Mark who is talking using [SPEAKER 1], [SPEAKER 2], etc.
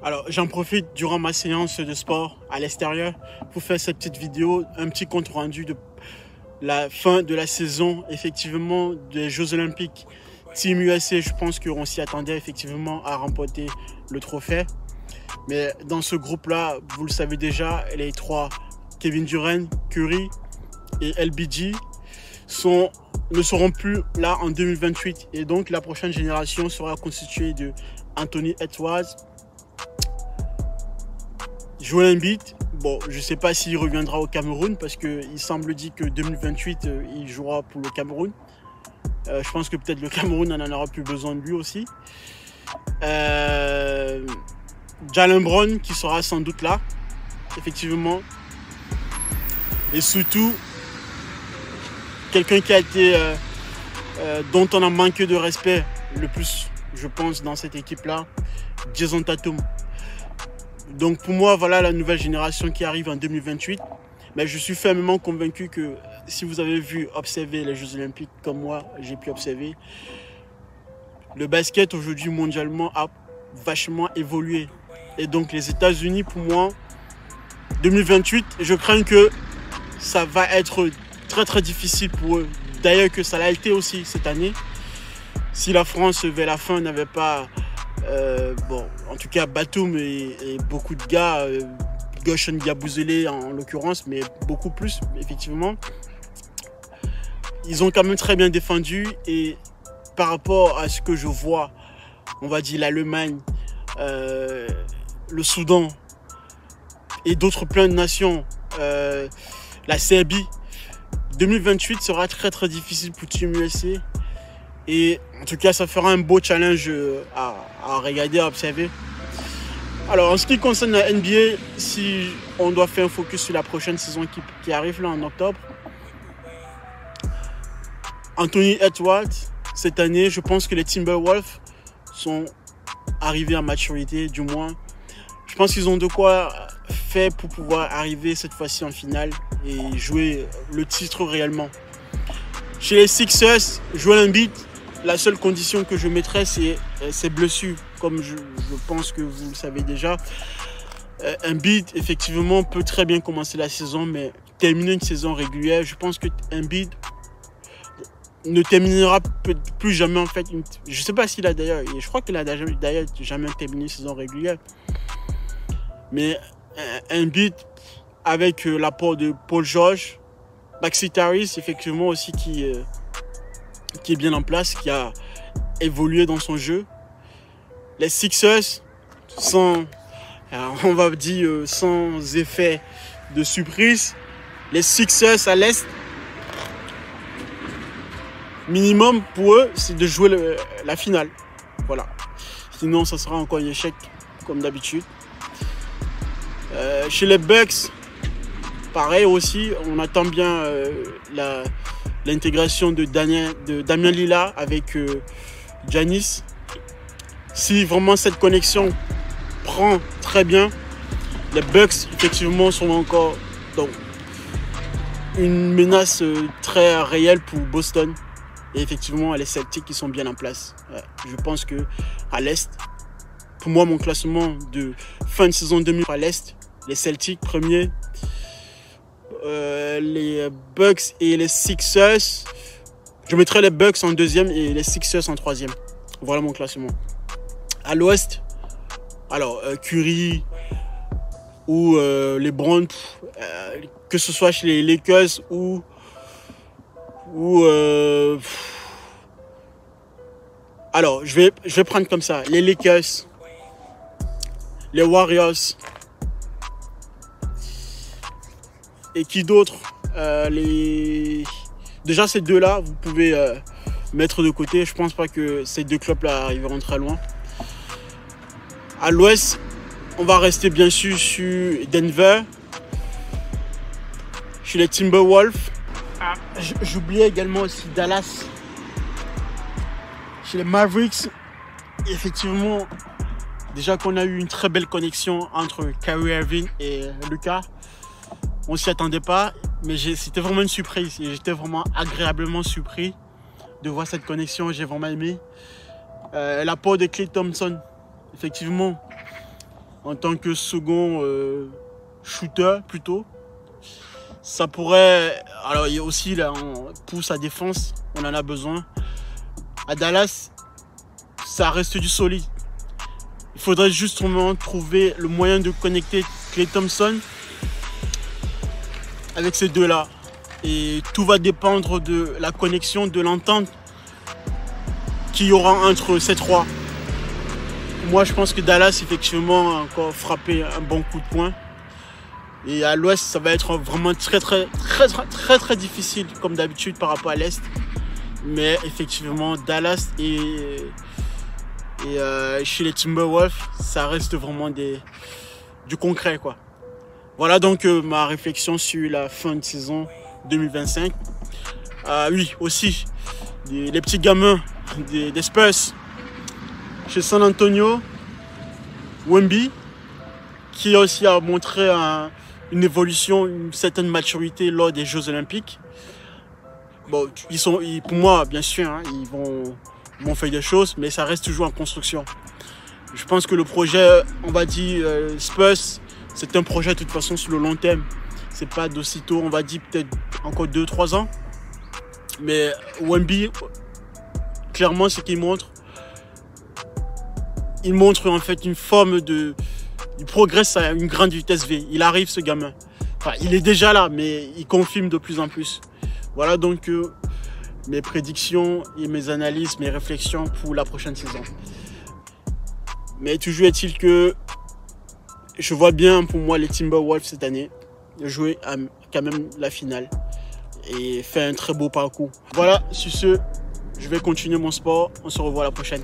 [SPEAKER 1] Alors, j'en profite durant ma séance de sport à l'extérieur pour faire cette petite vidéo, un petit compte rendu de la fin de la saison, effectivement, des Jeux Olympiques. Team USA, je pense qu'on s'y attendait effectivement à remporter le trophée. Mais dans ce groupe-là, vous le savez déjà, les trois, Kevin Durant, Curry et LBJ, ne seront plus là en 2028. Et donc, la prochaine génération sera constituée de Anthony Edwards, Joel Embiid. Bon, je ne sais pas s'il reviendra au Cameroun parce qu'il semble dire que 2028, il jouera pour le Cameroun. Je pense que peut-être le Cameroun n'en aura plus besoin de lui aussi. Jaylen Brown qui sera sans doute là, effectivement. Et surtout, quelqu'un qui a été, dont on a manqué de respect le plus, je pense, dans cette équipe-là, Jason Tatum. Donc pour moi, voilà la nouvelle génération qui arrive en 2028. Mais je suis fermement convaincu que si vous avez observé les Jeux Olympiques comme moi, j'ai pu observer, le basket aujourd'hui mondialement a vachement évolué. Et donc les États-Unis, pour moi, 2028, je crains que ça va être très très difficile pour eux. D'ailleurs que ça l'a été aussi cette année. Si la France vers la fin n'avait pas, en tout cas Batum et beaucoup de gars, Goshen Yabusele en l'occurrence, mais beaucoup plus effectivement, ils ont quand même très bien défendu. Et par rapport à ce que je vois, on va dire l'Allemagne, le Soudan et d'autres plein de nations, la Serbie, 2028 sera très très difficile pour Team USA. Et en tout cas, ça fera un beau challenge à regarder, à observer. Alors, en ce qui concerne la NBA, si on doit faire un focus sur la prochaine saison qui arrive là en octobre, Anthony Edwards, cette année, je pense que les Timberwolves sont arrivés à maturité, du moins. Je pense qu'ils ont de quoi faire pour pouvoir arriver cette fois-ci en finale et jouer le titre réellement. Chez les Sixers, Joel Embiid, la seule condition que je mettrais, c'est ses blessures, comme je pense que vous le savez déjà. Embiid, effectivement, peut très bien commencer la saison, mais terminer une saison régulière, je pense que Embiid ne terminera plus jamais en fait. Je ne sais pas s'il a d'ailleurs, je crois qu'il a d'ailleurs jamais terminé une saison régulière. Mais Embiid, avec l'apport de Paul George, Maxi Harris, effectivement aussi qui est bien en place, qui a évolué dans son jeu. Les Sixers, on va dire sans effet de surprise, les Sixers à l'Est, minimum pour eux, c'est de jouer la finale. Voilà. Sinon, ça sera encore un échec, comme d'habitude. Chez les Bucks, pareil aussi, on attend bien l'intégration de Damien Lillard avec Giannis. Si vraiment cette connexion prend très bien, les Bucks effectivement sont encore donc, une menace très réelle pour Boston. Et effectivement, les Celtics qui sont bien en place. Je pense que à l'Est, pour moi, mon classement de fin de saison 2000 à l'Est, les Celtics premiers, les Bucks et les Sixers. Je mettrai les Bucks en deuxième et les Sixers en troisième. Voilà mon classement. À l'Ouest, alors Curry ou les Browns, que ce soit chez les Lakers ou alors je vais prendre comme ça les Lakers, les Warriors et qui d'autre, déjà ces deux là vous pouvez mettre de côté. Je pense pas que ces deux clubs là arriveront très loin. À l'Ouest, on va rester bien sûr sur Denver, chez les Timberwolves. J'oubliais également aussi Dallas, chez les Mavericks. Effectivement, déjà qu'on a eu une très belle connexion entre Kyrie Irving et Luka. On s'y attendait pas, mais c'était vraiment une surprise. Et j'étais vraiment agréablement surpris de voir cette connexion. J'ai vraiment aimé. L'apport de Klay Thompson, effectivement, en tant que second shooter plutôt. Ça pourrait... Alors il y a aussi là, pour sa défense, on en a besoin. À Dallas, ça reste du solide. Il faudrait justement trouver le moyen de connecter Klay Thompson avec ces deux-là. Et tout va dépendre de la connexion, de l'entente qu'il y aura entre ces trois. Moi, je pense que Dallas, effectivement, a encore frappé un bon coup de poing. Et à l'ouest, ça va être vraiment très difficile, comme d'habitude, par rapport à l'est. Mais effectivement, Dallas et chez les Timberwolves, ça reste vraiment du concret, quoi. Voilà donc ma réflexion sur la fin de saison 2025. Oui, aussi, les petits gamins des Spurs chez San Antonio, Wemby, qui aussi a montré une évolution, une certaine maturité lors des Jeux Olympiques. Bon, pour moi, bien sûr, hein, ils vont faire des choses, mais ça reste toujours en construction. Je pense que le projet, on va dire, Spurs, c'est un projet de toute façon sur le long terme. C'est pas d'aussitôt, on va dire peut-être encore 2-3 ans. Mais Wemby, clairement, ce qu'il montre, il montre en fait une forme de... Il progresse à une grande vitesse V. Il arrive, ce gamin. Enfin, il est déjà là, mais il confirme de plus en plus. Voilà donc mes prédictions et mes analyses, mes réflexions pour la prochaine saison. Mais toujours est-il que je vois bien pour moi les Timberwolves cette année jouer quand même la finale et faire un très beau parcours. Voilà, sur ce, je vais continuer mon sport. On se revoit la prochaine.